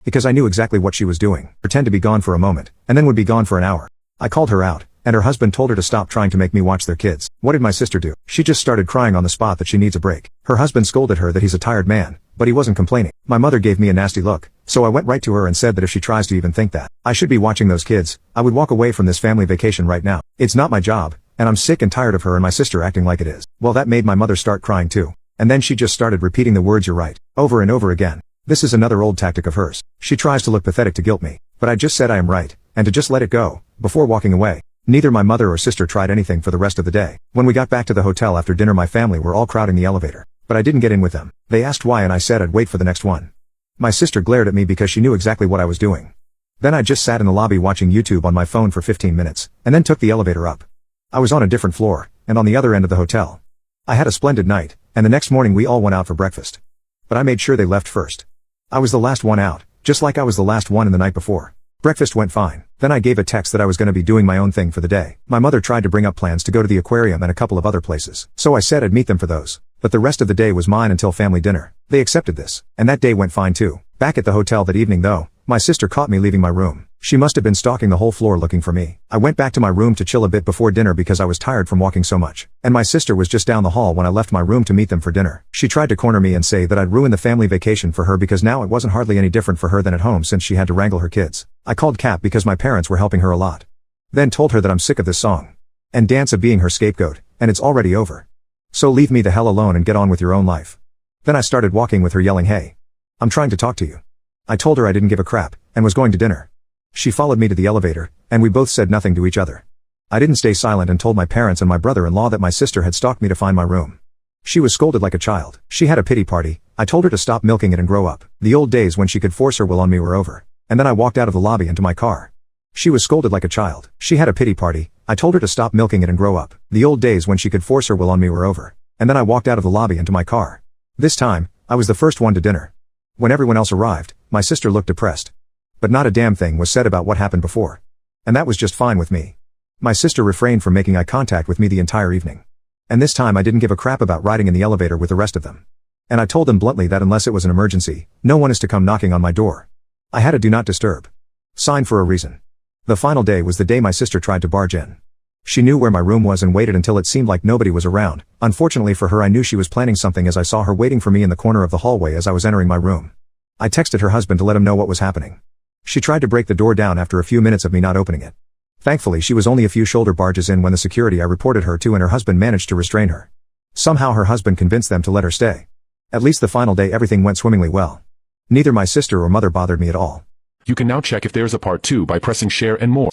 because I knew exactly what she was doing. Pretend to be gone for a moment, and then would be gone for an hour. I called her out, and her husband told her to stop trying to make me watch their kids. What did my sister do? She just started crying on the spot that she needs a break. Her husband scolded her that he's a tired man, but he wasn't complaining. My mother gave me a nasty look, so I went right to her and said that if she tries to even think that I should be watching those kids, I would walk away from this family vacation right now. It's not my job, and I'm sick and tired of her and my sister acting like it is. Well, that made my mother start crying too. And then she just started repeating the words "you're right," over and over again. This is another old tactic of hers. She tries to look pathetic to guilt me, but I just said I am right, and to just let it go, before walking away. Neither my mother or sister tried anything for the rest of the day. When we got back to the hotel after dinner, my family were all crowding the elevator, but I didn't get in with them. They asked why and I said I'd wait for the next one. My sister glared at me because she knew exactly what I was doing. Then I just sat in the lobby watching YouTube on my phone for 15 minutes, and then took the elevator up. I was on a different floor, and on the other end of the hotel. I had a splendid night, and the next morning we all went out for breakfast. But I made sure they left first. I was the last one out, just like I was the last one in the night before. Breakfast went fine. Then I gave a text that I was going to be doing my own thing for the day. My mother tried to bring up plans to go to the aquarium and a couple of other places, so I said I'd meet them for those. But the rest of the day was mine until family dinner. They accepted this, and that day went fine too. Back at the hotel that evening though, my sister caught me leaving my room. She must have been stalking the whole floor looking for me. I went back to my room to chill a bit before dinner because I was tired from walking so much. And my sister was just down the hall when I left my room to meet them for dinner. She tried to corner me and say that I'd ruined the family vacation for her because now it wasn't hardly any different for her than at home since she had to wrangle her kids. I called Cap because my parents were helping her a lot. Then told her that I'm sick of this song and dance being her scapegoat, and it's already over. So leave me the hell alone and get on with your own life. Then I started walking with her yelling, "Hey, I'm trying to talk to you." I told her I didn't give a crap, and was going to dinner. She followed me to the elevator, and we both said nothing to each other. I didn't stay silent and told my parents and my brother-in-law that my sister had stalked me to find my room. She was scolded like a child. She had a pity party. I told her to stop milking it and grow up. The old days when she could force her will on me were over. And then I walked out of the lobby into my car. She was scolded like a child. She had a pity party. I told her to stop milking it and grow up. The old days when she could force her will on me were over. And then I walked out of the lobby into my car. This time, I was the first one to dinner. When everyone else arrived, my sister looked depressed. But not a damn thing was said about what happened before. And that was just fine with me. My sister refrained from making eye contact with me the entire evening. And this time I didn't give a crap about riding in the elevator with the rest of them. And I told them bluntly that unless it was an emergency, no one is to come knocking on my door. I had a do not disturb sign for a reason. The final day was the day my sister tried to barge in. She knew where my room was and waited until it seemed like nobody was around. Unfortunately for her, I knew she was planning something as I saw her waiting for me in the corner of the hallway as I was entering my room. I texted her husband to let him know what was happening. She tried to break the door down after a few minutes of me not opening it. Thankfully she was only a few shoulder barges in when the security I reported her to and her husband managed to restrain her. Somehow her husband convinced them to let her stay. At least the final day everything went swimmingly well. Neither my sister or mother bothered me at all. You can now check if there's a part 2 by pressing share and more.